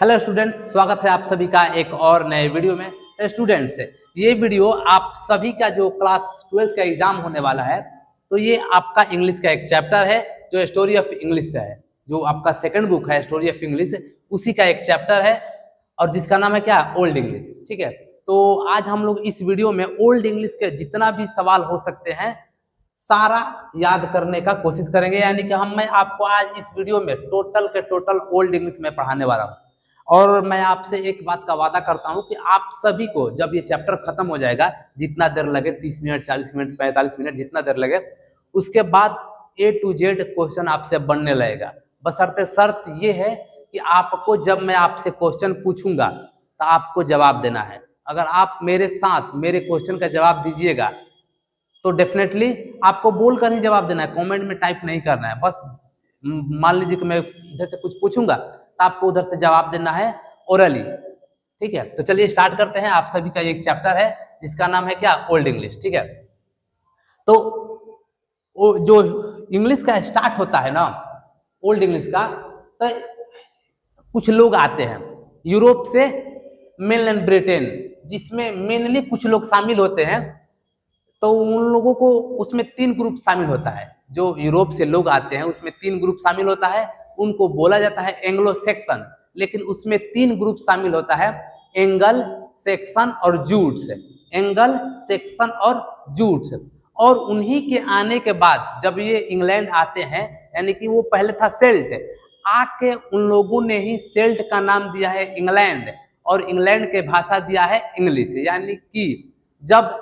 Hello students, स्वागत है आप सभी का एक और नए वीडियो में। स्टूडेंट्स, ये वीडियो आप सभी का जो क्लास 12 का एग्जाम होने वाला है, तो ये आपका इंग्लिश का एक चैप्टर है जो स्टोरी ऑफ इंग्लिश है, जो आपका सेकंड बुक है स्टोरी ऑफ इंग्लिश, उसी का एक चैप्टर है और जिसका नाम है क्या, ओल्ड इंग्लिश। ठीक है, तो आज हम लोग इस वीडियो में ओल्ड इंग्लिश के जितना भी सवाल हो सकते हैं सारा याद करने का कोशिश करेंगे। यानी कि मैं आपको आज इस वीडियो में टोटल के टोटल ओल्ड इंग्लिश में पढ़ाने वाला हूँ। और मैं आपसे एक बात का वादा करता हूं कि आप सभी को जब ये चैप्टर खत्म हो जाएगा, जितना देर लगे 30 मिनट 40 मिनट 45 मिनट जितना देर लगे, उसके बाद A to Z क्वेश्चन आपसे बनने लगेगा। बशर्ते शर्त ये है कि आपको जब मैं आपसे क्वेश्चन पूछूंगा तो आपको जवाब देना है। अगर आप मेरे साथ मेरे क्वेश्चन का जवाब दीजिएगा तो डेफिनेटली आपको बोल कर ही जवाब देना है, कमेंट में टाइप नहीं करना है। बस मान लीजिए कि मैं इधर से कुछ पूछूंगा तो आपको उधर से जवाब देना है ओरली। ठीक है, तो चलिए स्टार्ट करते हैं। आप सभी का एक चैप्टर है जिसका नाम है क्या, ओल्ड इंग्लिश। ठीक है, तो जो इंग्लिश का स्टार्ट होता है ना, ओल्ड इंग्लिश का, तो कुछ लोग आते हैं यूरोप से, मेनलैंड ब्रिटेन, जिसमें मेनली कुछ लोग शामिल होते हैं। तो उन लोगों को उसमें 3 ग्रुप शामिल होता है। जो यूरोप से लोग आते हैं उसमें 3 ग्रुप शामिल होता है, उनको बोला जाता है एंग्लो सेक्शन। लेकिन उसमें 3 ग्रुप शामिल होता है, एंगल सेक्शन और जूट्स। एंगल सेक्शन और जूट्स। और उन्हीं के आने के बाद जब ये इंग्लैंड आते हैं, यानी कि वो पहले था सेल्ट, आके उन लोगों ने ही सेल्ट का नाम दिया है इंग्लैंड, और इंग्लैंड के भाषा दिया है इंग्लिश। यानी कि जब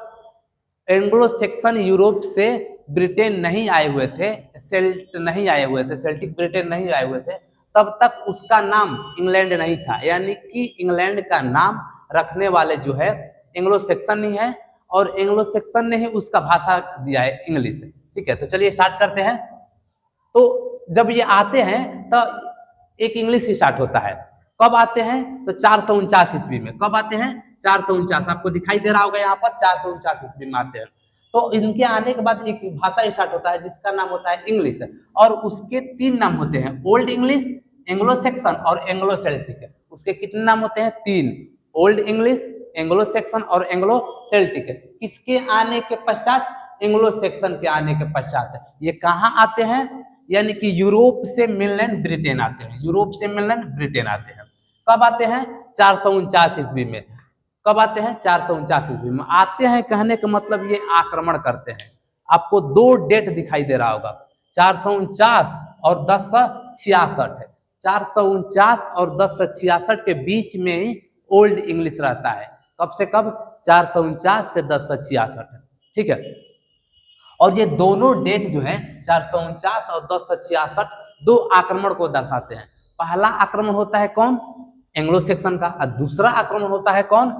एंग्लो सेक्शन यूरोप से ब्रिटेन नहीं आए हुए थे, सेल्ट नहीं आए हुए थे, सेल्टिक ब्रिटेन नहीं आए हुए थे, तब तक उसका नाम इंग्लैंड नहीं था। यानी कि इंग्लैंड का नाम रखने वाले जो है एंग्लो सेक्शन ही है, और एंग्लो सेक्शन ने ही उसका भाषा दिया है इंग्लिश। ठीक है, तो चलिए स्टार्ट करते हैं। तो जब ये आते हैं तो एक इंग्लिश स्टार्ट होता है। कब आते हैं तो 449 ईस्वी में। कब आते हैं, 449, आपको दिखाई दे रहा होगा यहाँ पर 449 ईस्वी में आते हैं। तो इनके आने के बाद एक भाषा स्टार्ट होता है जिसका नाम होता है इंग्लिश, और उसके 3 नाम होते हैं, ओल्ड इंग्लिश, एंग्लो सेक्शन और एंग्लो सेल्टिक। उसके कितने नाम होते हैं, 3, ओल्ड इंग्लिश, एंग्लो सेक्शन और एंग्लो सेल्टिक। किसके आने के पश्चात, एंग्लो सेक्शन के आने के पश्चात। ये कहाँ आते हैं, यानी कि यूरोप से मेनलैंड ब्रिटेन आते हैं। यूरोप से मेनलैंड ब्रिटेन आते हैं। कब आते हैं, 449 ईस्वी में। कब आते हैं, 449 ईस्वी में आते हैं। कहने का मतलब ये आक्रमण करते हैं। आपको 2 डेट दिखाई दे रहा होगा, 449 और 1066 है। 449 और 1066 के बीच में ही ओल्ड इंग्लिश रहता है। कब से कब, 449 से 1066। ठीक है, और ये दोनों डेट जो है 449 और 1066 2 आक्रमण को दर्शाते हैं। पहला आक्रमण होता है कौन, एंग्लो सेक्शन का, और दूसरा आक्रमण होता है कौन,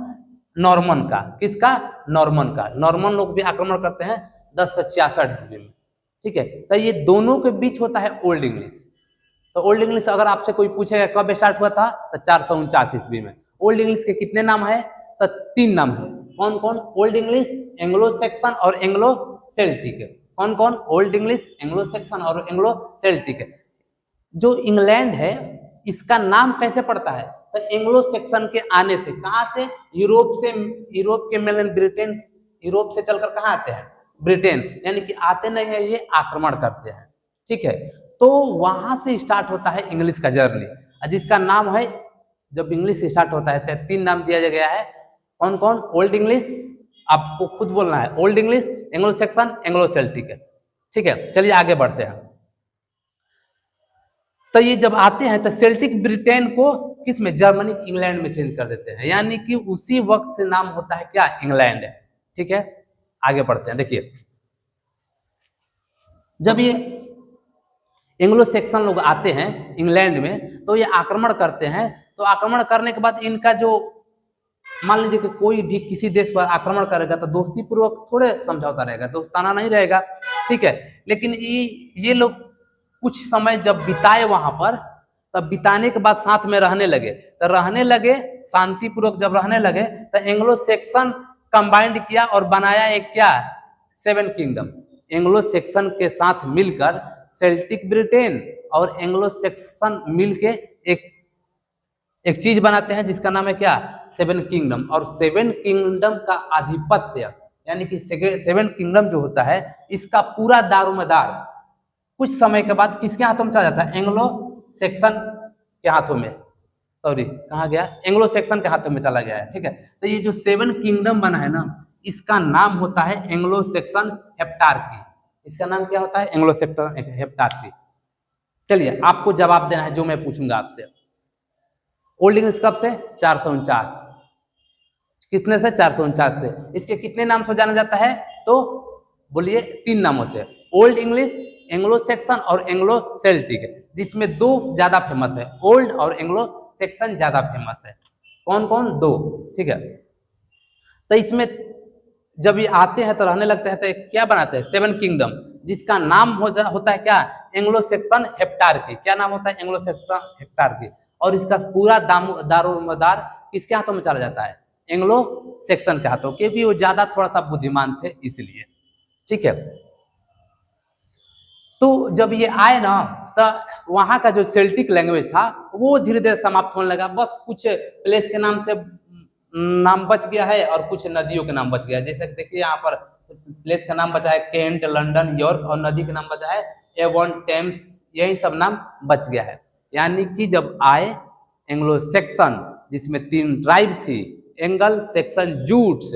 नॉर्मन का। किसका, नॉर्मन का। नॉर्मन लोग भी आक्रमण करते हैं 1066 ईस्वी में। ठीक है, तो ये दोनों के बीच होता है ओल्ड इंग्लिश। तो ओल्ड इंग्लिश अगर आपसे कोई पूछेगा कब स्टार्ट हुआ था, तो 449 ईस्वी में। ओल्ड इंग्लिश के कितने नाम है, तो 3 नाम है। कौन कौन, ओल्ड इंग्लिश, एंग्लो सेक्शन और एंग्लो सेल्टिक। कौन कौन, ओल्ड इंग्लिश, एंग्लो सेक्शन और एंग्लो सेल्टिक। जो इंग्लैंड है इसका नाम कैसे पड़ता है, तो एंग्लो सेक्शन के आने से। कहां से, यूरोप से, यूरोप के मेनलैंड ब्रिटेन, यूरोप से चलकर कहां आते हैं, ब्रिटेन। यानी कि आते नहीं है, ये आक्रमण करते हैं। ठीक है, तो वहां से स्टार्ट होता है इंग्लिश का जर्नी, जिसका नाम है, जब इंग्लिश स्टार्ट होता है तो 3 नाम दिया गया है। कौन कौन, ओल्ड इंग्लिश, आपको खुद बोलना है, old English, Anglo Saxon, Anglo Celtic. ठीक है, चलिए आगे बढ़ते हैं। तो ये जब आते हैं तो सेल्टिक ब्रिटेन को किस में, जर्मनी, इंग्लैंड में चेंज कर देते हैं। यानी कि उसी वक्त से नाम होता है क्या, इंग्लैंड। ठीक है, आगे बढ़ते हैं। देखिए, जब ये एंग्लो सेक्शन लोग आते हैं इंग्लैंड में, तो ये आक्रमण करते हैं। तो आक्रमण करने के बाद इनका जो, मान लीजिए कि कोई भी किसी देश पर आक्रमण करेगा तो दोस्ती पूर्वक थोड़े समझौता रहेगा, दोस्ताना नहीं रहेगा। ठीक है, लेकिन ये लोग कुछ समय जब बिताए वहां पर, तब बिताने के बाद साथ में रहने लगे। तो रहने लगे शांतिपूर्वक, जब रहने लगे तो एंग्लो सेक्शन कंबाइंड किया और बनाया एक क्या, 7 किंगडम। एंग्लो सेक्शन के साथ मिलकर सेल्टिक ब्रिटेन और एंग्लो सेक्शन मिलके एक एक चीज बनाते हैं जिसका नाम है क्या, सेवन किंगडम। और सेवन किंगडम का आधिपत्य यानी कि सेवन किंगडम जो होता है इसका पूरा दारोमदार कुछ समय के बाद किसके हाथों में चला जाता है, एंग्लो सेक्शन के हाथों में, सॉरी कहाँ गया, एंग्लो सेक्शन के हाथों में चला गया है। ठीक है, तो ये जो सेवन किंगडम बना है ना, इसका नाम होता है एंग्लो सेक्शन हेप्टार्की। इसका नाम क्या होता है, एंग्लो सेक्शन हेप्टार्की। चलिए आपको जवाब देना है जो मैं पूछूंगा आपसे। ओल्ड इंग्लिश कब से, 449, कितने से, 449 से। इसके कितने नाम से जाना जाता है, तो बोलिए 3 नामों से, ओल्ड इंग्लिश, एंग्लो सेक्शन और एंग्लो सेल्टिक, जिसमें 2 ज्यादा फेमस है, ओल्ड और एंग्लो सेक्शन ज्यादा फेमस है। कौन कौन, 2। ठीक है, तो इसमें जब ये आते हैं तो रहने लगते हैं तो क्या बनाते हैं, सेवन किंगडम, जिसका नाम होता है क्या, एंग्लो सेक्शन हेप्टार्की। क्या नाम होता है, एंग्लो सेक्शन हेप्टार्की। और इसका पूरा दारोमदार किसके हाथों में चला जाता है, एंग्लो सेक्शन के हाथों, क्योंकि वो ज्यादा थोड़ा सा बुद्धिमान थे इसलिए। ठीक है, तो जब ये आए ना तो वहां का जो सेल्टिक लैंग्वेज था वो धीरे धीरे समाप्त होने लगा। बस कुछ प्लेस के नाम से नाम बच गया है और कुछ नदियों के नाम बच गया है। जैसे देखिए यहाँ पर प्लेस का नाम बचा है केंट, लंदन, यॉर्क, और नदी का नाम बचा है एवन, टेम्स, यही सब नाम बच गया है। यानी कि जब आए एंग्लो सेक्शन, जिसमें 3 ट्राइब थी, एंगल, सेक्शन, जूट्स,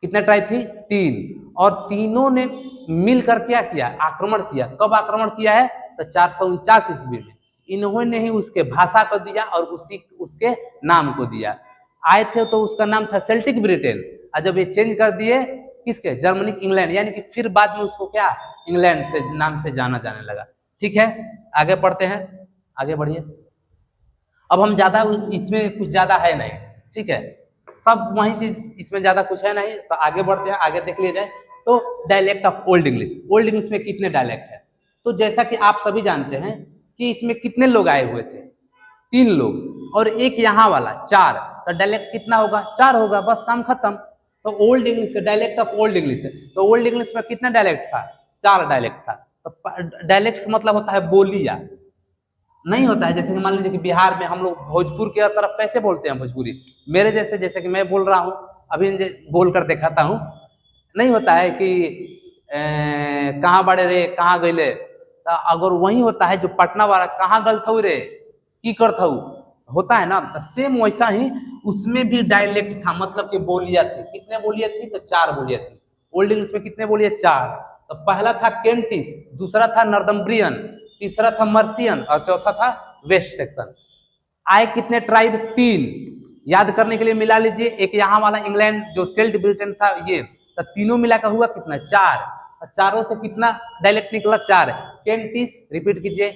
कितने ट्राइब थी, 3, और तीनों ने मिलकर क्या किया, आक्रमण किया। कब आक्रमण किया है, तो 449 ईस्वी में। इन्होंने ही उसके भाषा को दिया और उसके नाम को दिया। आए थे तो उसका नाम था सेल्टिक ब्रिटेन, और जब ये चेंज कर दिए किसके, जर्मनी, इंग्लैंड, यानी कि फिर बाद में उसको क्या, इंग्लैंड से नाम से जाना जाने लगा। ठीक है, आगे पढ़ते हैं, आगे बढ़िए। अब हम ज्यादा इसमें कुछ ज्यादा है नहीं, ठीक है, सब वही चीज, इसमें ज्यादा कुछ है नहीं, तो आगे बढ़ते हैं, आगे देख लिया जाए। तो dialect of old English, old English में कितने डायलेक्ट है, तो जैसा कि आप सभी जानते हैं कि इसमें कितने लोग आए हुए थे, 3 लोग, और एक यहाँ वाला 4, तो डायलेक्ट कितना होगा, 4 होगा, बस काम खत्म। तो old English, dialect of old English, तो ओल्ड इंग्लिश में कितना डायलेक्ट था, 4 डायलेक्ट था। तो डायलेक्ट मतलब होता है बोलिया, नहीं होता है जैसे कि मान लीजिए कि बिहार में हम लोग भोजपुर की तरफ कैसे बोलते हैं भोजपुरी, मेरे जैसे कि मैं बोल रहा हूँ अभी बोल कर दिखाता हूँ, नहीं होता है कि कहाँ बड़े रे, कहाँ गईले, तो अगर वही होता है जो पटना वाला, कहाँ गल थऊ रे, की कर थऊ, होता है ना, तो सेम वैसा ही उसमें भी डायलेक्ट था, मतलब कि बोलियां थी। कितने बोलियां थी, तो 4 बोलियां थी। ओल्ड इंग्लिश में कितने बोलियां, 4। तो पहला था केंटिस, दूसरा था नॉर्थम्ब्रियन, तीसरा था मर्सियन, और चौथा था वेस्ट सेक्शन। आए कितने ट्राइब, 3। याद करने के लिए मिला लीजिए, एक यहाँ वाला इंग्लैंड जो सेल्ट ब्रिटेन था ये, तो तीनों मिलाकर हुआ कितना, 4। और चारों से कितना डायलेक्ट निकला, 4। केंटिस, रिपीट कीजिए,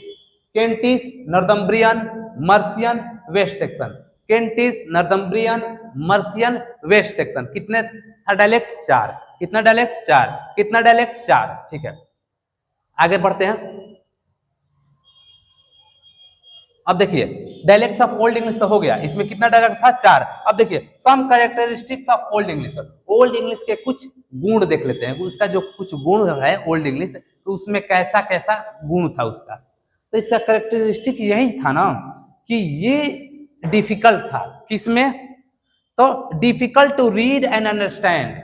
Kentish, Northumbrian, Mercian, West Saxon, Kentish, Northumbrian, Mercian, West Saxon, कितने था डायलेक्ट, 4। कितना डायलेक्ट, 4। कितना डायलेक्ट, 4। ठीक है, आगे बढ़ते हैं। अब देखिए डायलेक्ट्स ऑफ ओल्ड इंग्लिश तो हो गया, इसमें कितना डायलेक्ट था, 4। अब देखिए some characteristics of old English, old English के कुछ गुण देख लेते हैं, उसका जो कुछ गुण है ओल्ड इंग्लिश, तो उसमें कैसा कैसा गुण था उसका। तो इसका कैरेक्टरिस्टिक यही था ना कि ये डिफिकल्ट था, किसमें, तो difficult to read and understand,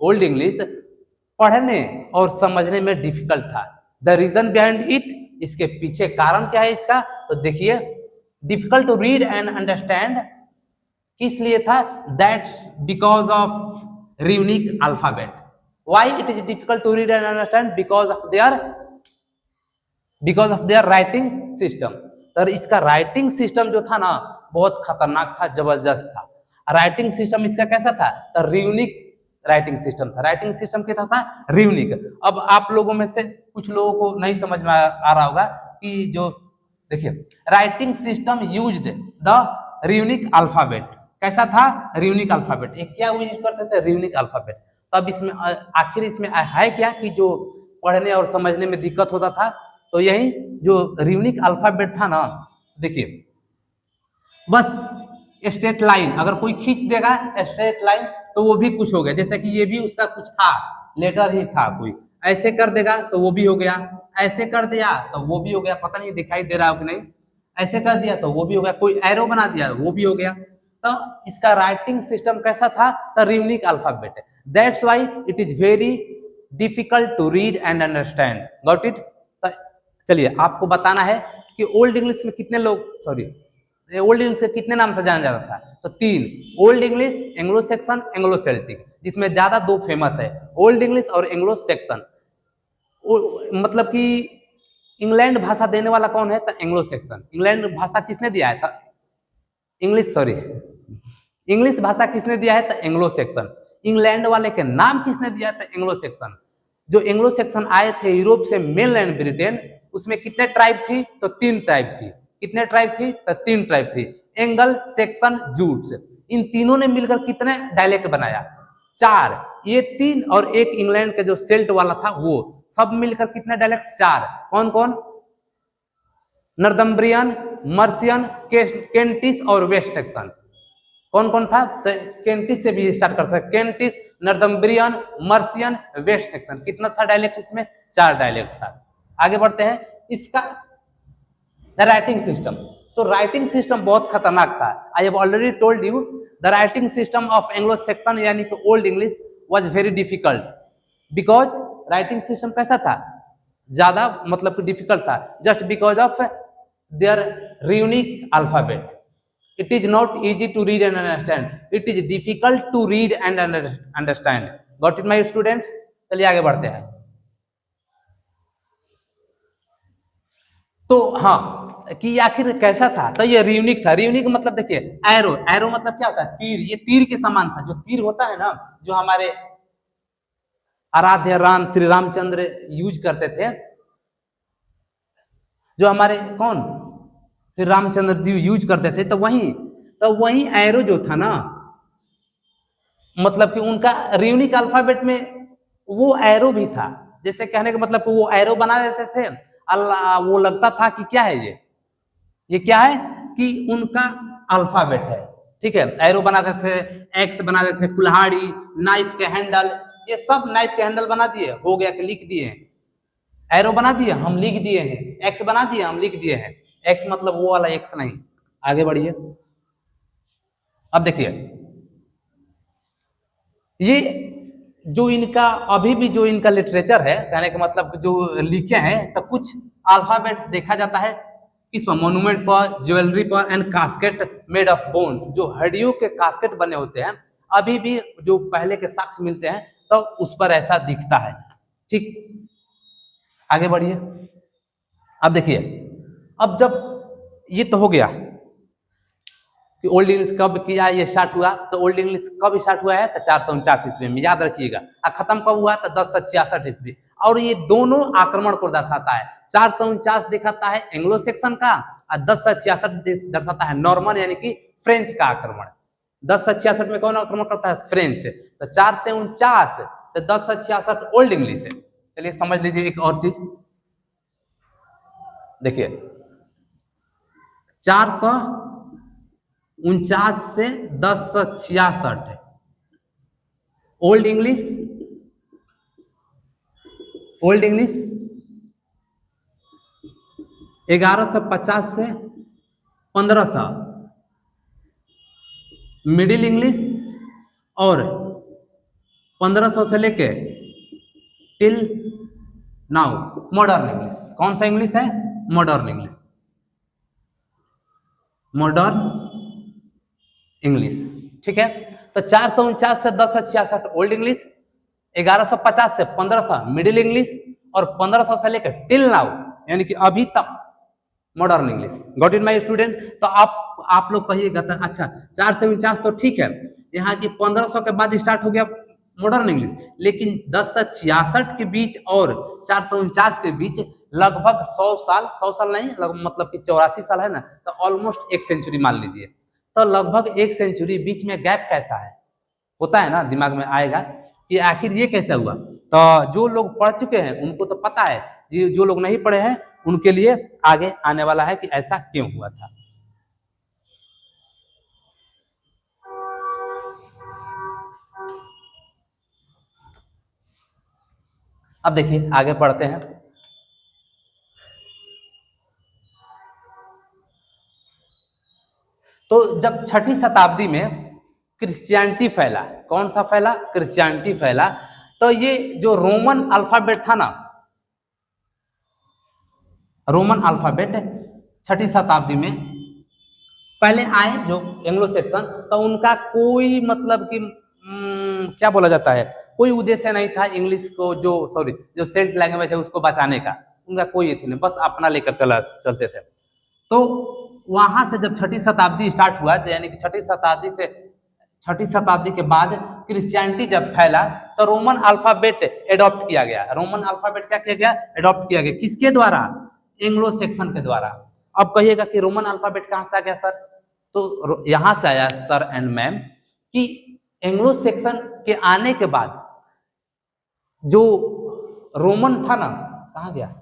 old English पढ़ने और समझने में डिफिकल्ट था। द रीजन बिहाइंड इट, इसके पीछे कारण क्या है इसका, तो देखिए difficult to read and understand किस लिए था, that's because of unique alphabet. Why it is difficult to read and understand, because of their writing system. तो इसका राइटिंग सिस्टम जो था ना बहुत खतरनाक था, जबरदस्त था। राइटिंग सिस्टम इसका कैसा था, तो यूनिक राइटिंग सिस्टम था। राइटिंग सिस्टम क्या था, यूनिक। अब आप लोगों में से कुछ लोगों को नहीं समझ में आ रहा होगा कि जो देखिए writing system used the unique alphabet, कैसा था, यूनिक अल्फाबेट। एक क्या यूज करते थे, यूनिक अल्फाबेट। तब इसमें आखिर इसमें है क्या कि जो पढ़ने और समझने में दिक्कत होता था, तो यही जो यूनिक अल्फाबेट था ना, देखिए बस स्ट्रेट लाइन अगर कोई खींच देगा स्ट्रेट लाइन तो वो भी कुछ हो गया, जैसे कि ये भी उसका कुछ था, लेटर ही था, कोई ऐसे कर देगा तो वो भी हो गया, ऐसे कर दिया तो वो भी हो गया, पता नहीं दिखाई दे रहा हो कि नहीं, ऐसे कर दिया तो वो भी हो गया, कोई एरो बना दिया वो भी हो गया। तो इसका राइटिंग सिस्टम कैसा था? द यूनिक अल्फाबेट है, that's why it is very difficult to read and understand. Got it? तो चलिए आपको बताना है कि ओल्ड इंग्लिश में कितने लोग, सॉरी, ओल्ड इंग्लिश से कितने नाम से जाना जाता था? तो 3, old English, Anglo section, Anglo Celtic, जिसमें ज्यादा 2 फेमस है, ओल्ड इंग्लिश और एंग्लो सेक्सन। मतलब कि इंग्लैंड भाषा देने वाला कौन है? तो एंग्लो सेक्सन। इंग्लैंड भाषा किसने दिया है? इंग्लिश, सॉरी, इंग्लिश भाषा किसने दिया है? तो एंग्लो सेक्सन। इंग्लैंड वाले के नाम किसने दिया है? तो एंग्लो सेक्सन। जो एंग्लो सेक्सन आए थे यूरोप से मेनलैंड ब्रिटेन, उसमें कितने ट्राइब थी? तो 3 ट्राइब थी। कितने ट्राइब थी? तो 3 ट्राइब थी, एंगल, सेक्सन, जूट्स। इन तीनों ने मिलकर कितने डायलेक्ट बनाया? 4। ये 3 और एक इंग्लैंड के जो सेल्ट वाला था वो, सब मिलकर कितने डायलेक्ट? 4। कौन कौन? नॉर्थम्ब्रियन, मर्सियन, केंटिश और वेस्ट सेक्सन। कौन कौन था? तो केंटिश से भी स्टार्ट करते हैं, केंटिश, नॉर्थम्ब्रियन, मर्सियन, वेस्ट सेक्शन। कितना था डायलेक्ट इसमें? 4 डायलेक्ट था। आगे बढ़ते हैं। इसका राइटिंग सिस्टम, तो राइटिंग सिस्टम बहुत खतरनाक था। I have already told you the writing system of Anglo Saxon यानी कि old English was very difficult, because writing system कैसा था? ज्यादा मतलब कि डिफिकल्ट था, just because of their unique alphabet. It is not easy to read and understand. It is difficult to read and understand. Got it, my students? चलिए आगे बढ़ते हैं। तो हाँ, कि आखिर कैसा था? तो ये यूनिक था। यूनिक मतलब देखिए, एरो, एरो मतलब क्या होता है? तीर। ये तीर के समान था। जो तीर होता है ना, जो हमारे आराध्य राम श्री रामचंद्र यूज करते थे, जो हमारे कौन श्री रामचंद्र जी यूज करते थे, तो वही एरो जो था ना, मतलब कि उनका यूनिक अल्फाबेट में वो एरो भी था। जैसे कहने का मतलब कि वो एरो बना देते थे, अल्लाह वो लगता था कि क्या है ये क्या है? कि उनका अल्फाबेट है। ठीक है, एरो बना देते थे, एक्स बना देते थे, कुल्हाड़ी, नाइफ के हैंडल, ये सब नाइफ के हैंडल बना दिए, हो गया कि लिख दिए। एरो बना दिए, हम लिख दिए हैं। एक्स बना दिए, हम लिख दिए हैं। एक्स मतलब वो वाला एक्स नहीं। आगे बढ़िए। अब देखिए, ये जो इनका अभी भी जो इनका लिटरेचर है, कहने का मतलब जो लिखे हैं, तो कुछ अल्फाबेट देखा जाता है किस पर? मोन्यूमेंट पर, ज्वेलरी पर, and casket made of bones, जो हड्डियों के कास्केट बने होते हैं, अभी भी जो पहले के साक्ष्य मिलते हैं तो उस पर ऐसा दिखता है। ठीक, आगे बढ़िए। अब देखिए, अब जब ये तो हो गया कि ओल्ड इंग्लिश कब किया, ये स्टार्ट हुआ, तो ओल्ड इंग्लिश कब स्टार्ट हुआ है? तो 449 ईस्वी में, याद रखिएगा। और खत्म कब हुआ? तो 1066 ईस्वी। और ये दोनों आक्रमण को दर्शाता है। 449 दिखाता है एंग्लो सेक्शन का, और 1066 दर्शाता है नॉर्मन यानी कि फ्रेंच का आक्रमण। 1066 में कौन आक्रमण करता है? फ्रेंच। तो 449 से 1066 ओल्ड इंग्लिश है। चलिए समझ लीजिए एक और चीज, देखिए 449 से 1066 ओल्ड इंग्लिश, ओल्ड इंग्लिश 1150 से 1500, मिडिल इंग्लिश, और 1500 से लेके टिल नाउ मॉडर्न इंग्लिश। कौन सा इंग्लिश है? Modern English, modern English. ठीक है, तो 449 से 1066 ओल्ड इंग्लिश, 1150 से 1500 मिडिल इंग्लिश, और 1500 से लेकर टिल नाउ यानी कि अभी तक modern English. Got it my student? तो आप लोग कहिएगा तो अच्छा 449 तो ठीक है, यहाँ की 1500 के बाद स्टार्ट हो गया मॉडर्न इंग्लिश, लेकिन 1066 के बीच और 449 के बीच लगभग 100 साल, 100 साल नहीं, मतलब कि 84 साल है ना, तो ऑलमोस्ट 1 सेंचुरी मान लीजिए। तो लगभग 1 सेंचुरी बीच में गैप कैसा है? होता है ना, दिमाग में आएगा कि आखिर ये कैसे हुआ। तो जो लोग पढ़ चुके हैं उनको तो पता है, जो लोग नहीं पढ़े हैं उनके लिए आगे आने वाला है कि ऐसा क्यों हुआ था। अब देखिए आगे पढ़ते हैं। तो जब छठी शताब्दी में क्रिश्चियनिटी फैला, कौन सा फैला? क्रिश्चियनिटी फैला। तो ये जो रोमन अल्फाबेट था ना, रोमन अल्फाबेट छठी शताब्दी में पहले आए जो एंग्लो सेक्शन, तो उनका कोई मतलब कि क्या बोला जाता है, कोई उद्देश्य नहीं था इंग्लिश को, जो सेल्ट लैंग्वेज है उसको बचाने का, उनका कोई ये नहीं, बस अपना लेकर चलते थे। तो वहां से जब छठी शताब्दी स्टार्ट हुआ, तो यानी कि छठी शताब्दी के बाद क्रिश्चियनिटी जब फैला, तो रोमन अल्फाबेट एडॉप्ट किया गया। रोमन अल्फाबेट क्या किया गया? एडॉप्ट किया गया। किसके द्वारा? एंग्लो सेक्शन के द्वारा। अब कहिएगा कि रोमन अल्फाबेट कहां से आ गया सर? तो यहां से आया सर एंड मैम कि एंग्लो सेक्शन के आने के बाद जो रोमन था ना, कहां गया?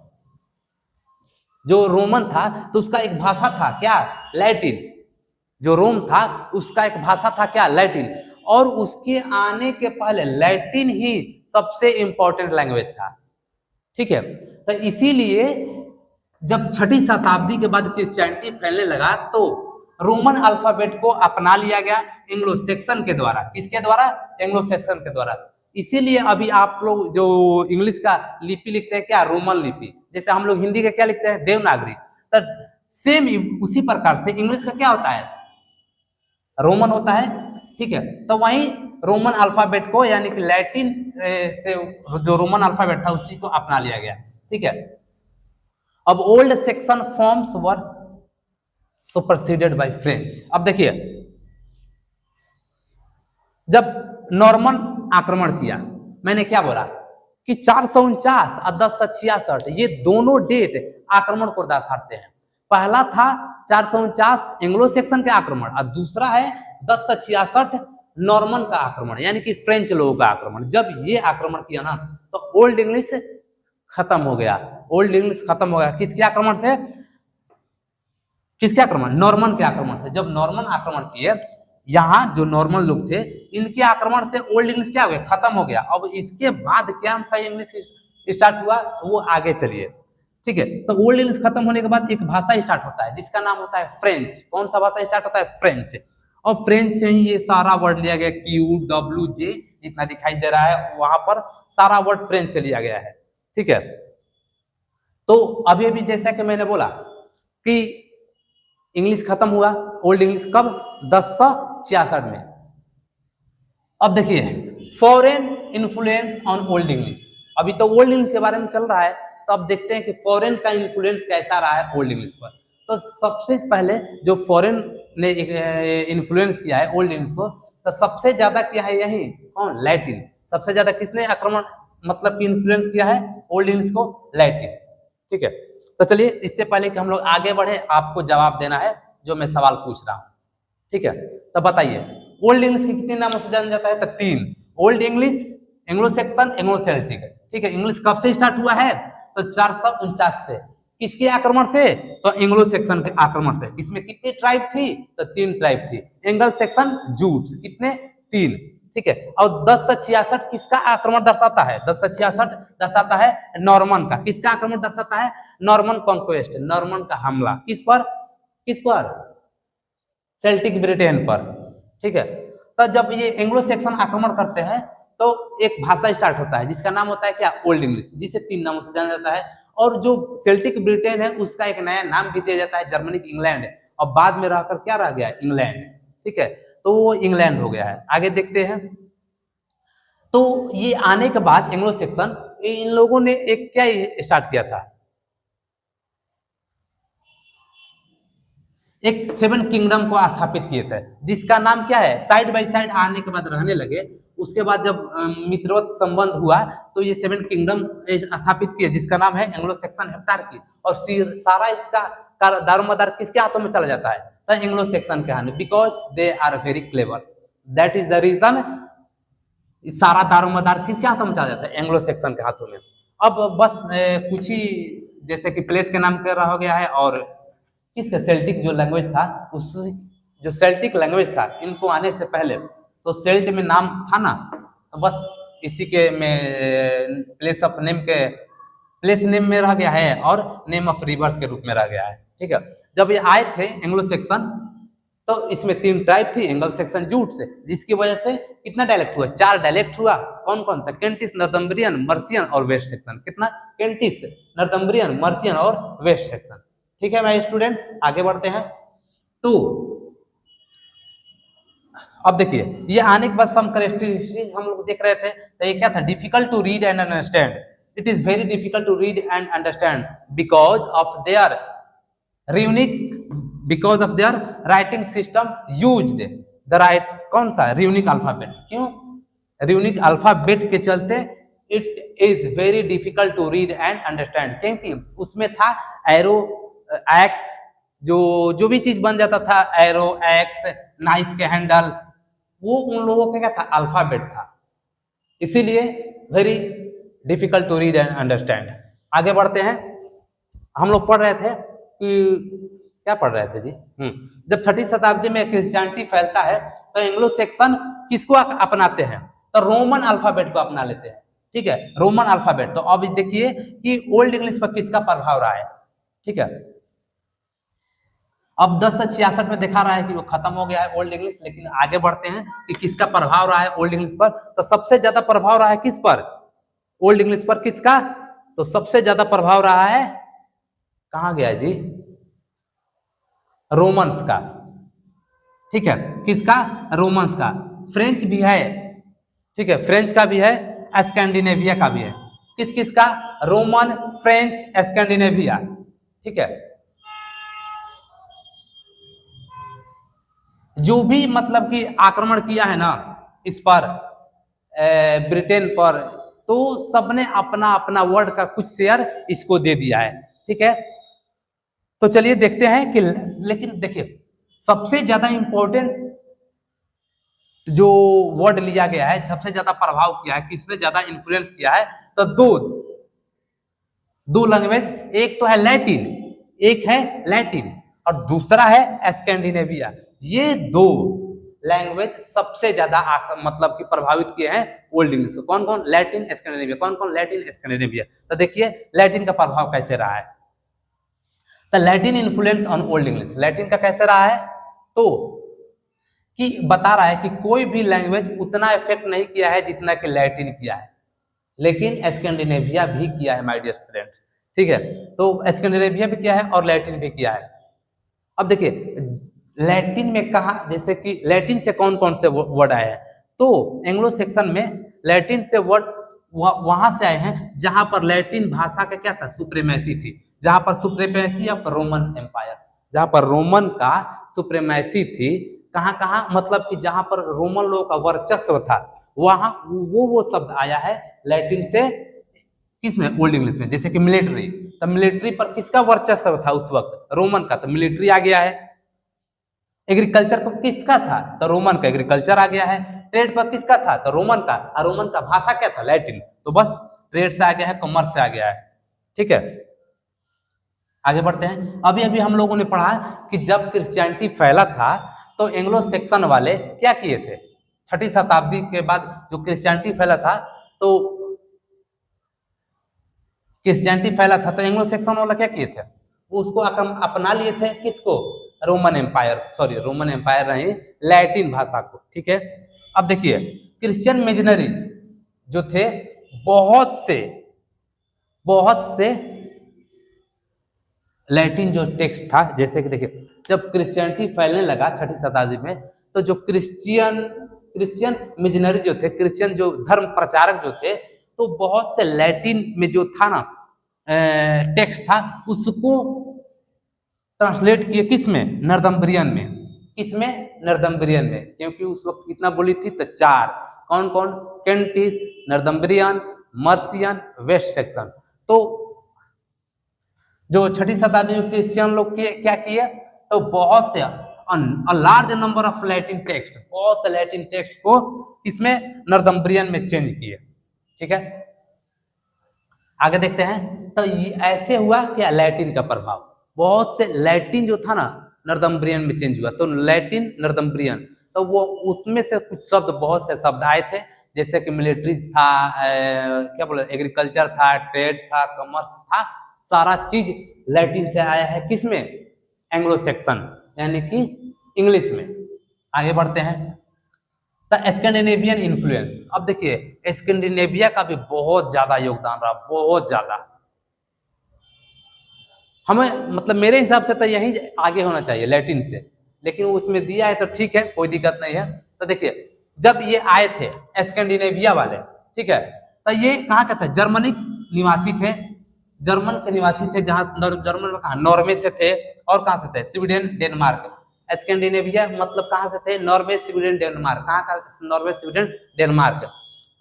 जो रोमन था तो उसका एक भाषा था क्या? लैटिन। जो रोम था उसका एक भाषा था क्या? लैटिन। और उसके आने के पहले लैटिन ही सबसे इंपॉर्टेंट लैंग्वेज था। ठीक है, तो इसीलिए जब छठी शताब्दी के बाद क्रिश्चियनिटी फैलने लगा तो रोमन अल्फाबेट को अपना लिया गया एंग्लो सेक्शन के द्वारा। किसके द्वारा? एंग्लो सेक्शन के द्वारा। इसीलिए अभी आप लोग जो इंग्लिश का लिपि लिखते हैं क्या? रोमन लिपि। जैसे हम लोग हिंदी का क्या लिखते हैं? देवनागरी। तो सेम उसी प्रकार से इंग्लिश का क्या होता है? रोमन होता है। ठीक है, तो वही रोमन अल्फाबेट को यानी कि लैटिन से जो रोमन अल्फाबेट था उसी को अपना लिया गया। ठीक है, अब old section forms were superseded by French. अब देखिए, जब नॉर्मन आक्रमण किया, मैंने क्या बोला कि 449 और 1066 ये दोनों डेट आक्रमण को दर्शाते हैं। पहला था 449 एंग्लो सेक्शन के आक्रमण और दूसरा है 1066 नॉर्मन का आक्रमण, यानी कि फ्रेंच लोगों का आक्रमण। जब ये आक्रमण किया ना तो ओल्ड इंग्लिश खत्म हो गया। ओल्ड इंग्लिश खत्म हो गया किसके आक्रमण से? किसके आक्रमण? नॉर्मन के आक्रमण से। जब नॉर्मन आक्रमण किए, यहाँ जो नॉर्मल लोग थे इनके आक्रमण से ओल्ड इंग्लिश क्या हो गया? खत्म हो गया। अब इसके बाद क्या सही इंग्लिश स्टार्ट हुआ, वो आगे चलिए। ठीक है, तो ओल्ड इंग्लिश खत्म होने के बाद एक भाषा स्टार्ट होता है जिसका नाम होता है फ्रेंच। कौन सा भाषा स्टार्ट होता है? फ्रेंच। और फ्रेंच से ही ये सारा वर्ड लिया गया, QWJ जितना दिखाई दे रहा है वहां पर सारा वर्ड फ्रेंच से लिया गया है। ठीक है, तो अभी अभी जैसा कि मैंने बोला कि इंग्लिश खत्म हुआ, ओल्ड इंग्लिश कब? 1066 में। अब देखिए foreign influence on old English. अभी तो ओल्ड इंग्लिश के बारे में चल रहा है, तो अब देखते हैं कि फॉरेन का इन्फ्लुएंस कैसा रहा है ओल्ड इंग्लिश पर। तो सबसे पहले जो फॉरेन ने इन्फ्लुएंस किया है ओल्ड इंग्लिश को, तो सबसे ज्यादा किया है यही कौन? लैटिन। सबसे ज्यादा किसने आक्रमण मतलब कि इन्फ्लुएंस किया है ओल्ड इंग्लिश को? लैटिन। ठीक है, तो चलिए इससे पहले कि हम लोग आगे बढ़े, आपको जवाब देना है जो मैं सवाल पूछ रहा हूं। ठीक है, तो बताइए ओल्ड इंग्लिश के कितने नामों से जाना जाता है? तो 3। Old English, Anglo Saxon, Anglo Celtic. ठीक है, इंग्लिश कब से स्टार्ट हुआ है? तो 449 से। किसके आक्रमण से? तो एंग्लो सेक्शन के आक्रमण से। इसमें कितनी ट्राइब थी? तो 3 ट्राइब थी। एंगल सेक्शन, जूट्स, कितने? 3। ठीक है, और 1066 किसका आक्रमण दर्शाता है? 1066 दर्शाता है नॉर्मन का। किसका आक्रमण दर्शाता है? नॉर्मन कॉन्क्वेस्ट, नॉर्मन का हमला। किस पर? किस पर? सेल्टिक ब्रिटेन पर। ठीक है, तो जब ये एंग्लो सेक्शन आक्रमण करते हैं तो एक भाषा स्टार्ट होता है जिसका नाम होता है क्या? ओल्ड इंग्लिश, जिसे 3 नामों से जाना जाता है। और जो सेल्टिक ब्रिटेन है उसका एक नया नाम भी दिया जाता है जर्मनिक इंग्लैंड, और बाद में रहकर क्या रह गया? इंग्लैंड। ठीक है, तो वो इंग्लैंड हो गया है। आगे देखते हैं, तो ये आने के बाद एंग्लो सेक्शन इन लोगों ने एक क्या स्टार्ट किया था? एक 7 किंगडम को स्थापित किए थे जिसका नाम क्या है? साइड बाय साइड आने के बाद रहने लगे, उसके बाद जब मित्रवत संबंध हुआ तो ये 7 किंगडम स्थापित किए जिसका नाम है एंग्लो सेक्शन हेप्टार्की। और सारा इसका दारोमदार किसके हाथों में चला जाता है? तो एंग्लो सेक्शन के हाथ में, because they are very clever. That is the reason सारा दारोमदार किसके हाथों में चला जाता है? एंग्लो सेक्शन के हाथों में। अब बस कुछ ही जैसे कि प्लेस के नाम कर रहा हो गया है, और किसका? सेल्टिक जो लैंग्वेज था, उस जो सेल्टिक लैंग्वेज था इनको आने से पहले तो सेल्ट में नाम था ना, तो बस इसी के में प्लेस नेम में रह गया है और नेम ऑफ रिवर्स के रूप में रह गया है। ठीक है, जब ये आए थे एंग्लो सेक्शन तो इसमें 3 ट्राइब थी, एंगल सेक्सन जूट से, जिसकी वजह से कितना डायलेक्ट हुआ, 4 डायलेक्ट हुआ। कौन कौन था, केंटिस, नॉर्थम्ब्रियन, मर्सियन और वेस्ट सेक्सन। कितना, केंटिस, नॉर्थम्ब्रियन, मर्सियन और वेस्ट सेक्सन। ठीक है भाई स्टूडेंट्स, आगे बढ़ते हैं। तो अब देखिए, ये आने के बाद सम कैरेक्टरिस्टिक हम लोग देख रहे थे, तो ये क्या था, difficult to read and understand. It is very difficult to read and understand because of their unique, because of their writing system used the right, कौन सा, यूनिक अल्फाबेट। क्यों, यूनिक अल्फाबेट के चलते it is very difficult to read and understand, क्योंकि उसमें था arrow, x, जो भी चीज बन जाता था, एरो, एक्स, नाइफ के हैंडल, वो उन लोगों का क्या था, अल्फाबेट था, इसीलिए very difficult to read and understand. आगे बढ़ते हैं। हम लोग पढ़ रहे थे कि क्या पढ़ रहे थे जी, जब 6वीं शताब्दी में क्रिश्चियनिटी फैलता है तो एंग्लो सेक्सन किसको अपनाते हैं, तो रोमन अल्फाबेट को अपना लेते हैं। ठीक है, रोमन अल्फाबेट। तो अब देखिए कि ओल्ड इंग्लिश पर किसका प्रभाव रहा है। ठीक है, अब 1066 में दिखा रहा है कि वो खत्म हो गया है ओल्ड इंग्लिश, लेकिन आगे बढ़ते हैं कि किसका प्रभाव रहा है ओल्ड इंग्लिश पर। तो सबसे ज्यादा प्रभाव रहा है किस पर, ओल्ड इंग्लिश पर, किसका, तो सबसे ज्यादा प्रभाव रहा है, कहां गया जी, रोमन्स का। ठीक है, किसका, रोमन्स का। फ्रेंच भी है, ठीक है, फ्रेंच का भी है, स्कैंडिनेविया का भी है। किस किस का, रोमन, फ्रेंच, स्कैंडिनेविया। ठीक है, जो भी मतलब कि आक्रमण किया है ना इस पर, ब्रिटेन पर, तो सबने अपना अपना वर्ड का कुछ शेयर इसको दे दिया है। ठीक है, तो चलिए देखते हैं कि, लेकिन देखिए सबसे ज्यादा इंपॉर्टेंट जो वर्ड लिया गया है, सबसे ज्यादा प्रभाव किया है, किसने ज्यादा इन्फ्लुएंस किया है, तो दो लैंग्वेज, एक तो है लैटिन, एक है लैटिन और दूसरा है स्कैंडिनेविया। ये दो लैंग्वेज सबसे ज्यादा मतलब कि प्रभावित किए हैं ओल्ड इंग्लिश को। कौन कौन, लैटिन, स्कैंडिनेविया। कौन कौन, लैटिन, स्कैंडिनेविया। तो देखिए लैटिन का प्रभाव कैसे रहा है, तो Latin influence on old English, Latin का कैसे रहा है, तो कि बता रहा है कि कोई भी लैंग्वेज उतना इफेक्ट नहीं किया है जितना कि लैटिन किया है, लेकिन स्कैंडिनेविया भी किया है माय डियर फ्रेंड। ठीक है, तो स्कैंडिनेविया भी किया है और लैटिन भी किया है। अब देखिए लैटिन में कहा, जैसे कि लैटिन से कौन कौन से वर्ड आए हैं, तो एंग्लो सेक्शन में लैटिन से वर्ड वहां से आए हैं जहां पर लैटिन भाषा का क्या था, सुप्रीमेसी थी, जहां पर सुप्रीमेसी ऑफ रोमन एम्पायर, जहां पर रोमन का सुप्रीमेसी थी। कहां कहां, मतलब कि जहां पर रोमन लोगों का वर्चस्व था, वहां वो शब्द आया है लैटिन से, किसमें, ओल्ड इंग्लिश में। जैसे कि मिलिट्री, तो मिलिट्री पर किसका वर्चस्व था उस वक्त, रोमन का, तो मिलिट्री आ गया है। एग्रीकल्चर पर किसका था, तो रोमन का, एग्रीकल्चर आ गया है। ट्रेड पर किसका था, तो रोमन का, और रोमन का भाषा क्या था, लैटिन, तो बस ट्रेड से आ गया है, कॉमर्स से आ गया है। ठीक है, आगे बढ़ते हैं। अभी अभी हम लोगों ने पढ़ा कि जब क्रिश्चियनिटी फैला था तो एंग्लो सेक्शन वाले क्या किए थे, 6वीं शताब्दी के बाद जो क्रिश्चियनिटी फैला था, तो क्रिश्चियनिटी फैला था तो एंग्लो सेक्शन वाला क्या किए थे, वो उसको अपना लिए थे, किसको, Roman Empire, sorry Roman Empire नहीं, लैटिन भाषा को। ठीक है, अब देखिए क्रिश्चियन मिशनरीज जो थे, बहुत से लैटिन जो टेक्स्ट था, जैसे कि देखिए जब क्रिश्चियनिटी फैलने लगा 6वीं शताब्दी में, तो जो क्रिश्चियन मिशनरी जो थे, क्रिश्चियन जो धर्म प्रचारक जो थे, तो बहुत से लैटिन में जो था ना टेक्स्ट था, उसको ट्रांसलेट किए किसमें, नॉर्थम्ब्रियन में। किसमें, नॉर्थम्ब्रियन में, क्योंकि उस वक्त कितना बोली थी, तो 4, कौन कौन, केंटिस, नॉर्थम्ब्रियन, मर्सियन, वेस्ट सेक्शन। तो जो 6वीं शताब्दी में क्रिश्चियन लोग क्या किए, तो बहुत से large number of Latin text, बहुत से लैटिन टेक्स्ट को इसमें नॉर्थम्ब्रियन में चेंज किए। ठीक है, आगे देखते हैं। तो ये ऐसे हुआ क्या, लैटिन का प्रभाव, बहुत से लैटिन जो था ना नॉर्थम्ब्रियन में चेंज हुआ, तो लैटिन नॉर्थम्ब्रियन, तो वो उसमें से कुछ शब्द, बहुत से शब्द आए थे, जैसे कि मिलिट्री था, क्या बोले, एग्रीकल्चर था, ट्रेड था, कॉमर्स था, सारा चीज लैटिन से आया है, किसमें, एंग्लो सेक्शन, यानी कि इंग्लिश में। आगे बढ़ते हैं। The Scandinavian influence. अब देखिए स्कैंडिनेविया का भी बहुत ज्यादा योगदान रहा, बहुत ज्यादा। हमें मतलब मेरे हिसाब से तो यही आगे होना चाहिए लैटिन से, लेकिन उसमें दिया है तो ठीक है, कोई दिक्कत नहीं है। तो देखिए जब ये आए थे स्कैंडिनेविया वाले, ठीक है, तो ये कहाँ के थे? जर्मनी निवासी थे, जर्मन के निवासी थे। जहाँ जर्मन में कहा नॉर्वे से थे, और कहाँ से थे? Sweden Denmark. स्कैंडिनेविया मतलब कहाँ से थे? Norway Sweden Denmark. कहाँ का? Norway Sweden Denmark.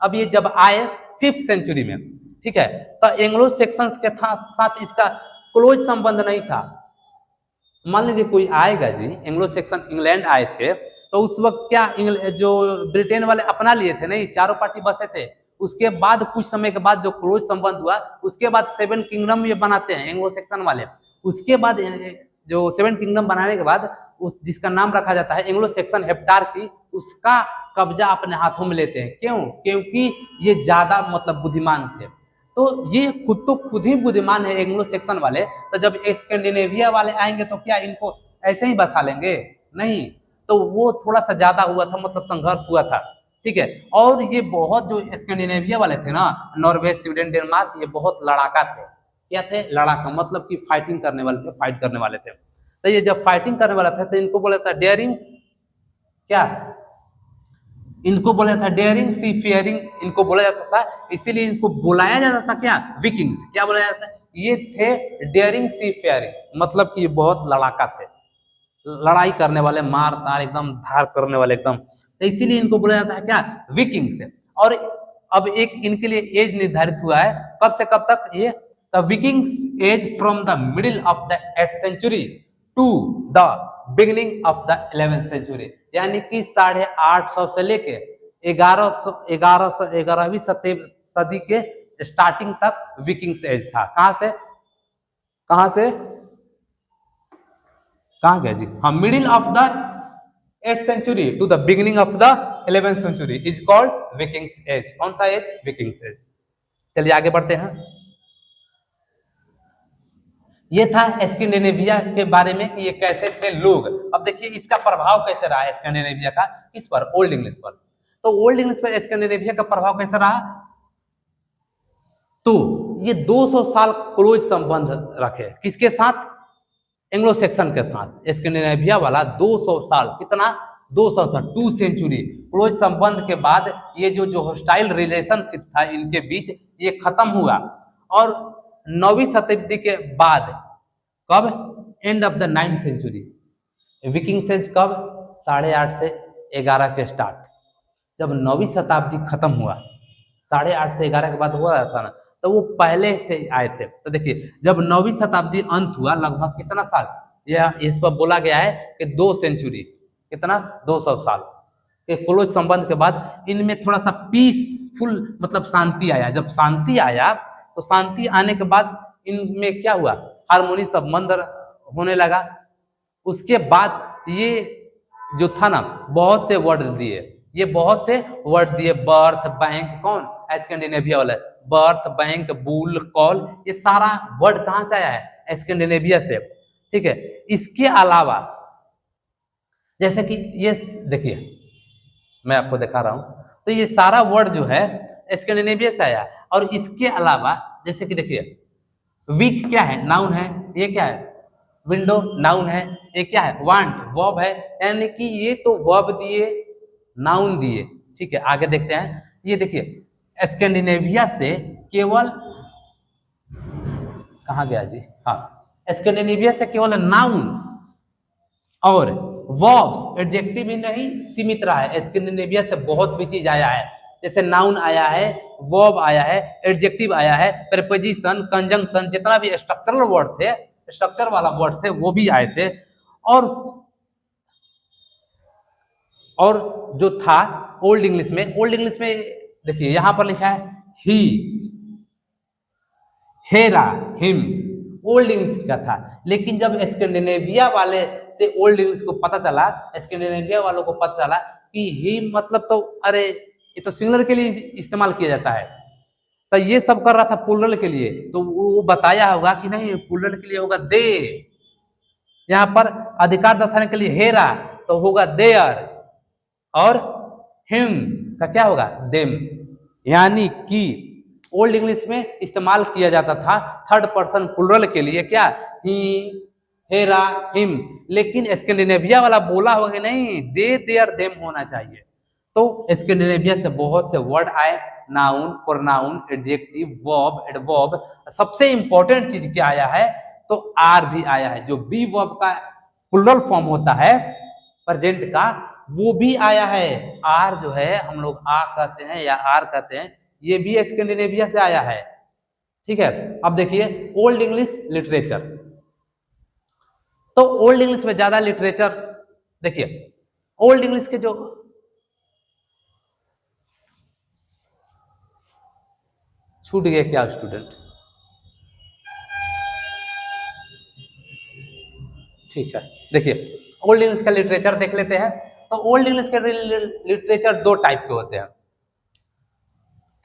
अब ये जब आए 5th सेंचुरी में, ठीक है, तो एंग्लो सेक्शंस के साथ इसका क्लोज संबंध नहीं था। मान लीजिए कोई आएगा जी, एंग्लो सेक्शन इंग्लैंड आए थे, तो उस वक्त क्या जो ब्रिटेन वाले अपना लिए थे? नहीं, चारों पार्टी बसे थे। उसके बाद कुछ समय के बाद जो क्लोज संबंध हुआ, उसके बाद 7 किंगडम ये बनाते हैं एंग्लो सेक्शन वाले। उसके बाद जो 7 किंगडम बनाने के बाद उस जिसका नाम रखा जाता है एंग्लो सेक्शन हेप्टार्की, उसका कब्जा अपने हाथों में लेते हैं। क्यों? क्योंकि ये ज्यादा मतलब बुद्धिमान थे। तो ये खुद ही बुद्धिमान है एंग्लो सेक्शन वाले। तो जब स्कैंडिनेविया वाले आएंगे तो क्या इनको ऐसे ही बसा लेंगे? नहीं, तो वो थोड़ा सा ज्यादा हुआ था, मतलब संघर्ष हुआ था, ठीक है। और ये बहुत जो स्कैंडिनेविया वाले थे ना, नॉर्वे स्वीडन डेनमार्क, ये बहुत लड़ाका थे। क्या थे? लड़ाका, मतलब कि फाइटिंग करने वाले थे, फाइट करने वाले थे। तो ये जब फाइटिंग करने वाला था तो इनको बोला था डेयरिंग, क्या इनको बोला था? डेयरिंग सी फेयरिंग इनको बोला जाता था। इसीलिए इनको बुलाया जाता था क्या? विकिंग्स। क्या बोला जाता है? ये थे डेयरिंग सी फेयरिंग, मतलब कि बहुत लड़ाका थे, लड़ाई करने वाले, मार तार एकदम धार करने वाले एकदम। तो इसीलिए इनको बोला जाता है क्या? विकिंग्स। और अब एक इनके लिए एज निर्धारित हुआ है, कब से कब तक? ये the Vikings age from the middle of the 8th century to the beginning of the 11th century, यानी कि 850 से लेके 11वीं सदी के स्टार्टिंग तक विकिंग्स एज था। कहां से कहां से कहां गया जी? हाँ, middle of the 8th century to the beginning of the 11th century is called Vikings age. कौन सा एज? Vikings as. चलिए आगे बढ़ते हैं। ये था स्कैंडिनेविया के बारे में कि ये कैसे थे लोग। अब देखिए इसका प्रभाव कैसे रहा स्कैंडिनेविया का किस पर? ओल्ड इंग्लिश पर। तो ओल्ड इंग्लिश पर स्कैंडिनेविया का प्रभाव कैसा रहा? तो ये 200 साल क्लोज संबंध रखे किसके साथ? एंग्लो सेक्शन के साथ। स्कैंडिनेविया वाला 200 साल, कितना? 200 साल, 2 सेंचुरी क्लोज संबंध के बाद ये जो हॉस्टाइल रिलेशनशिप था इनके बीच, ये खत्म हुआ। और 9वीं शताब्दी के बाद, कब? End of the 9th century. Viking age कब? 850 से 11 के स्टार्ट, जब 9वीं शताब्दी खत्म हुआ, 850 से 11 के बाद हो रहा था ना, तो वो पहले से आए थे। तो देखिए जब 9वीं शताब्दी अंत हुआ, लगभग कितना साल? यह इस पर बोला गया है कि 2 सेंचुरी, कितना? 200 साल के क्लोज संबंध के बाद इनमें थोड़ा सा पीसफुल, मतलब शांति आया। जब शांति आया तो शांति आने के बाद इनमें क्या हुआ? हार्मोनी संबंध होने लगा। उसके बाद ये जो था ना, बहुत से वर्ड दिए, ये बहुत से वर्ड दिए। बर्थ, बैंक, कौन? स्कैंडिनेविया वाला। बर्थ, बैंक, बुल, कॉल, ये सारा वर्ड कहां से आया है? स्कैंडिनेविया से, ठीक है। इसके अलावा जैसे कि ये देखिए, मैं आपको दिखा रहा हूं, तो ये सारा वर्ड जो है स्कैंडिनेविया से आया। और इसके अलावा जैसे कि देखिए, वीक क्या है? नाउन है। ये क्या है? विंडो, नाउन है। ये क्या है? वांट, वर्ब है। यानी कि ये तो वर्ब दिए, नाउन दिए, ठीक है। आगे देखते हैं। ये देखिए स्कैंडिनेविया से केवल, कहा गया जी? हाँ, स्कैंडिनेविया से केवल नाउन और वर्ब्स, एडजेक्टिव ही नहीं सीमित रहा है। स्कैंडिनेविया से बहुत भी चीज आया है, जैसे नाउन आया है, वर्ब आया है, एडजेक्टिव आया है, प्रीपोजिशन, कंजंक्शन, जितना भी स्ट्रक्चरल वर्ड थे, स्ट्रक्चर वाला वर्ड थे, वो भी आए थे। और जो था ओल्ड इंग्लिश में देखिए यहां पर लिखा है ही, हेरा, हिम, ओल्ड इंग्लिश का था। लेकिन जब स्कैंडिनेविया वाले से ओल्ड इंग्लिश को पता चला, स्कैंडिनेविया वालों को पता चला कि ही मतलब तो अरे ये तो सिंगुलर के लिए इस्तेमाल किया जाता है, तो ये सब कर रहा था प्लूरल के लिए। तो वो बताया होगा कि नहीं, प्लूरल के लिए होगा दे, यहाँ पर अधिकार दर्शाने के लिए हेरा, तो होगा देयर, और हिम का क्या होगा देम। यानी कि ओल्ड इंग्लिश में इस्तेमाल किया जाता था थर्ड पर्सन प्लूरल के लिए क्या, ही, हेरा, हिम, लेकिन स्कैंडिनेविया वाला बोला होगा नहीं, दे, देयर, देम होना चाहिए। तो स्कैंडिनेविया से बहुत से वर्ड आए, noun, pronoun, adjective, verb, adverb. सबसे इंपॉर्टेंट चीज क्या आया है, तो आर भी आया है। जो बी वर्ब का प्लूरल फॉर्म होता है प्रेजेंट का, वो भी आया है। आर जो है हम लोग आ कहते हैं या आर कहते हैं, ये भी स्कैंडिनेविया से आया है। ठीक है, अब देखिए ओल्ड इंग्लिश लिटरेचर। तो ओल्ड इंग्लिश में ज्यादा लिटरेचर, देखिए ओल्ड इंग्लिश के जो छूट गए क्या स्टूडेंट, ठीक है। देखिए ओल्ड इंग्लिश का लिटरेचर देख लेते हैं। तो ओल्ड इंग्लिश के लिटरेचर दो टाइप के होते हैं।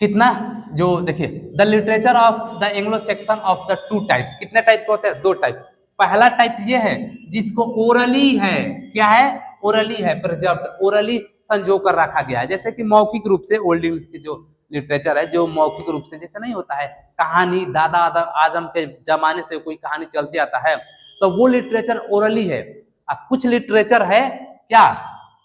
कितना, जो देखिए the literature of the Anglo Saxon of the two types, कितने टाइप के होते हैं, दो टाइप। पहला टाइप ये है जिसको ओरली है, क्या है, ओरली है, प्रिजर्व्ड, ओरली संजो कर रखा गया है। जैसे कि मौखिक रूप से ओल्ड इंग्लिश की जो लिटरेचर है, जो मौखिक रूप से, जैसे नहीं होता है कहानी, दादा आजम के जमाने से कोई कहानी चलती आता है, तो वो लिटरेचर ओरली है। कुछ लिटरेचर है क्या,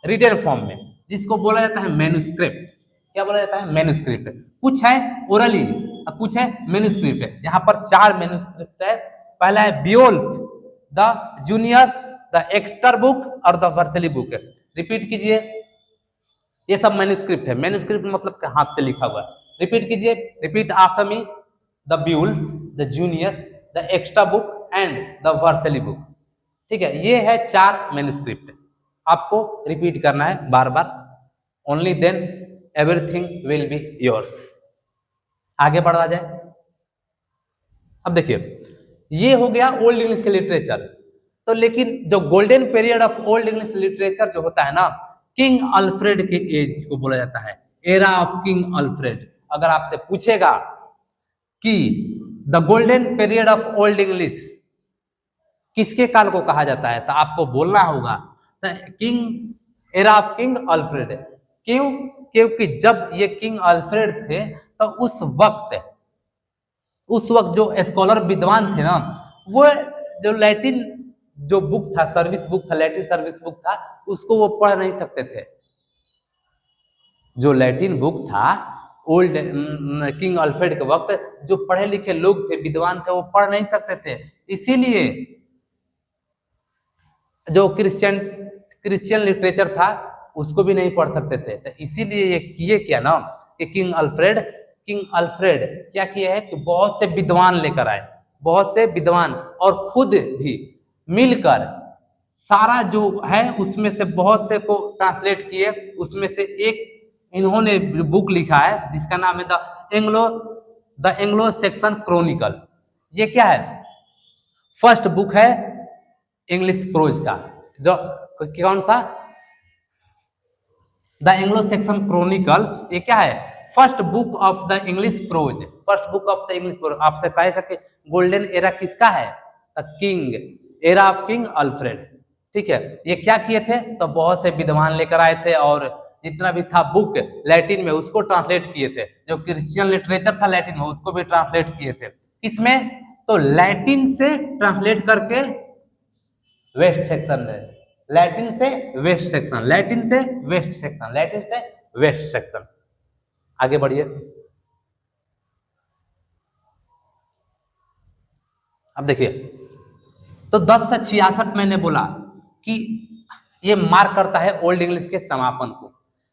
रिटन फॉर्म में, जिसको बोला जाता है मैन्युस्क्रिप्ट। क्या बोला जाता है, मैन्युस्क्रिप्ट। कुछ है ओरली, कुछ है मैन्युस्क्रिप्ट। यहाँ पर 4 मैन्युस्क्रिप्ट है। पहला है Beowulf, the Junius, the Exter book और द वर्थली बुक। रिपीट कीजिए, ये सब मैन्युस्क्रिप्ट है। मैन्युस्क्रिप्ट मतलब हाथ से लिखा हुआ। रिपीट कीजिए, repeat after me, the Beowulf, the Junius, the Exeter Book and the Vercelli Book. ठीक है, ये है 4 मैन्युस्क्रिप्ट। आपको रिपीट करना है बार बार, only then everything will be yours. आगे बढ़ा जाए। अब देखिए ये हो गया ओल्ड इंग्लिश के लिटरेचर। तो लेकिन जो golden period of old English literature जो होता है ना, किंग अल्फ्रेड के एज को बोला जाता है, एरा ऑफ किंग अल्फ्रेड। अगर आपसे पूछेगा कि the golden period of old English किसके काल को कहा जाता है, तो आपको बोलना होगा king, era of king Alfred. क्यों, क्योंकि जब ये किंग अल्फ्रेड थे तो उस वक्त जो स्कॉलर विद्वान थे ना, वो जो लैटिन जो बुक था, सर्विस बुक था, लैटिन सर्विस बुक था, उसको वो पढ़ नहीं सकते थे। जो लैटिन बुक था ओल्ड किंग अल्फ्रेड के वक्त, जो पढ़े लिखे लोग थे, विद्वान थे, वो पढ़ नहीं सकते थे। इसीलिए जो क्रिश्चियन लिटरेचर था उसको भी नहीं पढ़ सकते थे। तो इसीलिए ये किए क्या ना कि किंग अल्फ्रेड क्या किए है कि बहुत से विद्वान लेकर आए, बहुत से विद्वान, और खुद भी मिलकर सारा जो है उसमें से बहुत से को ट्रांसलेट किए। उसमें से एक इन्होंने बुक लिखा है जिसका नाम है द एंग्लो सेक्शन क्रॉनिकल। ये क्या है, फर्स्ट बुक है इंग्लिश प्रोज का। जो कौन सा, द एंग्लो सेक्शन क्रॉनिकल, ये क्या है, first book of the English pros. First book of the English pros. आपसे कहेगा कि गोल्डन एरा किसका है, king, era of king Alfred. ठीक है, ये क्या किए थे, तो बहुत से विद्वान लेकर आए थे और जितना भी था बुक लैटिन में उसको ट्रांसलेट किए थे। जो क्रिश्चियन लिटरेचर था लैटिन में उसको भी ट्रांसलेट किए थे। किसमें, तो लैटिन से ट्रांसलेट करके वेस्ट सेक्शन में, लैटिन से वेस्ट सेक्शन, लैटिन से वेस्ट सेक्शन, लैटिन से वेस्ट सेक्शन। आगे बढ़िए। अब देखिए, तो 10 से 66 मैंने बोला कि ये मार्क करता है ओल्ड इंग्लिश के समापन को।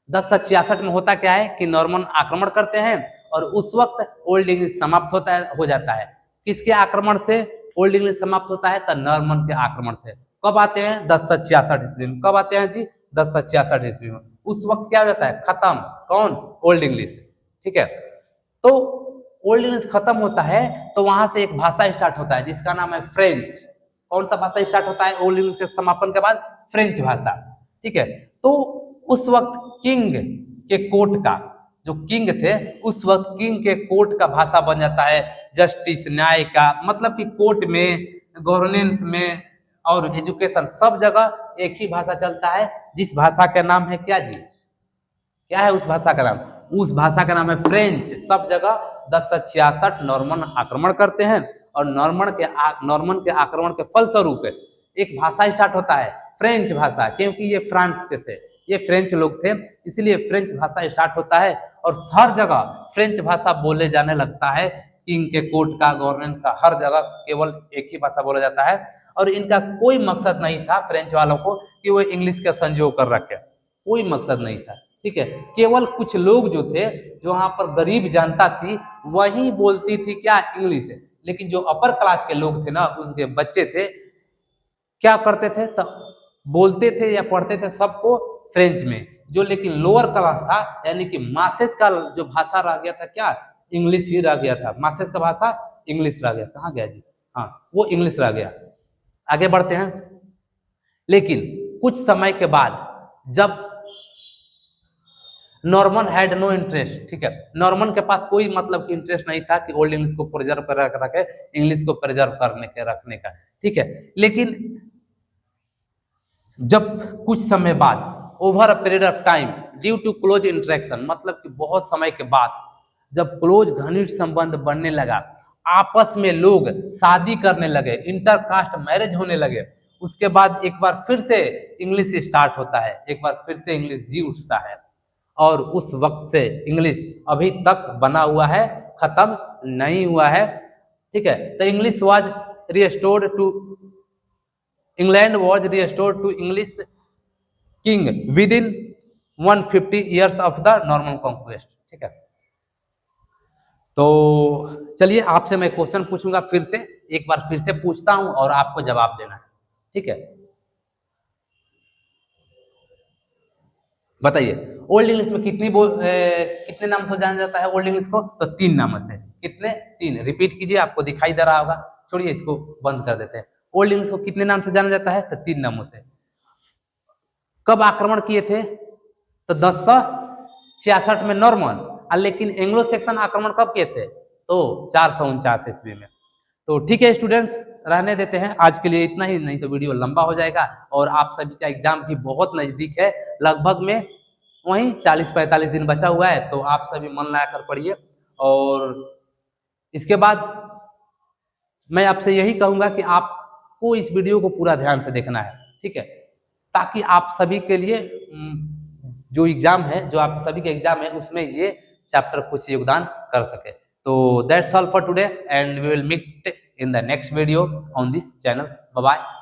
10 से 66 में होता क्या है कि नॉर्मन आक्रमण करते हैं और उस वक्त ओल्ड इंग्लिश समाप्त होता है, हो जाता है। किसके आक्रमण से ओल्ड इंग्लिश समाप्त होता है, तो नॉर्मन के आक्रमण से। कब आते हैं, 10 से 66 ईस्वी में। कब आते हैं जी, 10 से 66 ईस्वी में। उस वक्त क्या हो जाता है, खत्म, कौन, ओल्ड इंग्लिश। ठीक है, तो ओल्ड इंग्लिश खत्म होता है तो वहां से एक भाषा स्टार्ट होता है जिसका नाम है फ्रेंच। कौन सा भाषा स्टार्ट होता है ओल्ड इंग्लिश के समापन के बाद, फ्रेंच भाषा। ठीक है, तो उस वक्त किंग के कोर्ट का, जो किंग थे उस वक्त किंग के कोर्ट का भाषा बन जाता है जस्टिस, न्याय का, मतलब कि कोर्ट में, गवर्नेंस में और एजुकेशन सब जगह एक ही भाषा चलता है, जिस भाषा का नाम है क्या जी, क्या है उस भाषा का नाम? उस भाषा का नाम है फ्रेंच। सब जगह 1066 नॉर्मन आक्रमण करते हैं और नॉर्मन के आक्रमण के फलस्वरूप एक भाषा स्टार्ट होता है, फ्रेंच भाषा, क्योंकि ये फ्रांस के थे, ये फ्रेंच लोग थे, इसलिए फ्रेंच भाषा स्टार्ट होता है और हर जगह फ्रेंच भाषा बोले जाने लगता है। किंग के कोर्ट का, गवर्नेंस का, हर जगह केवल एक ही भाषा बोला जाता है और इनका कोई मकसद नहीं था फ्रेंच वालों को कि वो इंग्लिश का संजोग कर रखे, कोई मकसद नहीं था। ठीक है, केवल कुछ लोग जो थे, जो वहां पर गरीब जनता थी, वही बोलती थी क्या, इंग्लिश है। लेकिन जो अपर क्लास के लोग थे ना, उनके बच्चे थे, क्या करते थे, तो बोलते थे या पढ़ते थे सबको फ्रेंच में। जो लेकिन लोअर क्लास था, यानी कि मासेस का जो भाषा रह गया था क्या, इंग्लिश ही रह गया था। मासेस का भाषा इंग्लिश रह गया। कहाँ गया जी, हाँ वो इंग्लिश रह गया। आगे बढ़ते हैं। लेकिन कुछ समय के बाद जब नॉर्मन हैड नो इंटरेस्ट, ठीक है, नॉर्मन के पास कोई मतलब कि इंटरेस्ट नहीं था कि ओल्ड इंग्लिश को प्रिजर्व कर रखे, इंग्लिश को प्रिजर्व करने के रखने का, ठीक है। लेकिन जब कुछ समय बाद, over a period of time, due to close interaction, मतलब कि बहुत समय के बाद जब क्लोज घनिष्ठ संबंध बनने लगा, आपस में लोग शादी करने लगे, इंटरकास्ट मैरिज होने लगे, उसके बाद एक बार फिर से इंग्लिश स्टार्ट होता है, एक बार फिर से इंग्लिश जी उठता है और उस वक्त से इंग्लिश अभी तक बना हुआ है, खत्म नहीं हुआ है। ठीक है, तो English was restored to, England was restored to English king with in 150 years of the Norman conquest. ठीक है, तो चलिए आपसे मैं क्वेश्चन पूछूंगा, फिर से एक बार फिर से पूछता हूं और आपको जवाब देना है। ठीक है, बताइए ओल्ड इंग्लिश में कितने नाम से जाना जाता है ओल्ड इंग्लिश को? तो 3 नामों से। कितने? 3। रिपीट कीजिए, आपको दिखाई दे रहा होगा। छोड़िए, इसको बंद कर देते हैं। ओल्ड इंग्लिश को कितने नाम से जाना जाता है? तो 3 नामों से। कब आक्रमण किए थे? तो 1066 में नॉर्मन, लेकिन एंग्लो सेक्सन आक्रमण कब किए थे? तो 449 ईस्वी में। तो ठीक है स्टूडेंट्स, रहने देते हैं आज के लिए इतना ही, नहीं तो वीडियो लंबा हो जाएगा और आप सभी का एग्जाम भी बहुत नजदीक है, लगभग में वहीं 40-45 दिन बचा हुआ है। तो आप सभी मन लगा कर पढ़िए और इसके बाद मैं आपसे यही कहूंगा कि आपको इस वीडियो को पूरा ध्यान से देखना है। ठीक है, ताकि आप सभी के लिए जो एग्जाम है, जो आप सभी के एग्जाम है, उसमें ये चैप्टर कुछ योगदान कर सके। तो that's all for today and we will meet in the next video on this channel. Bye bye.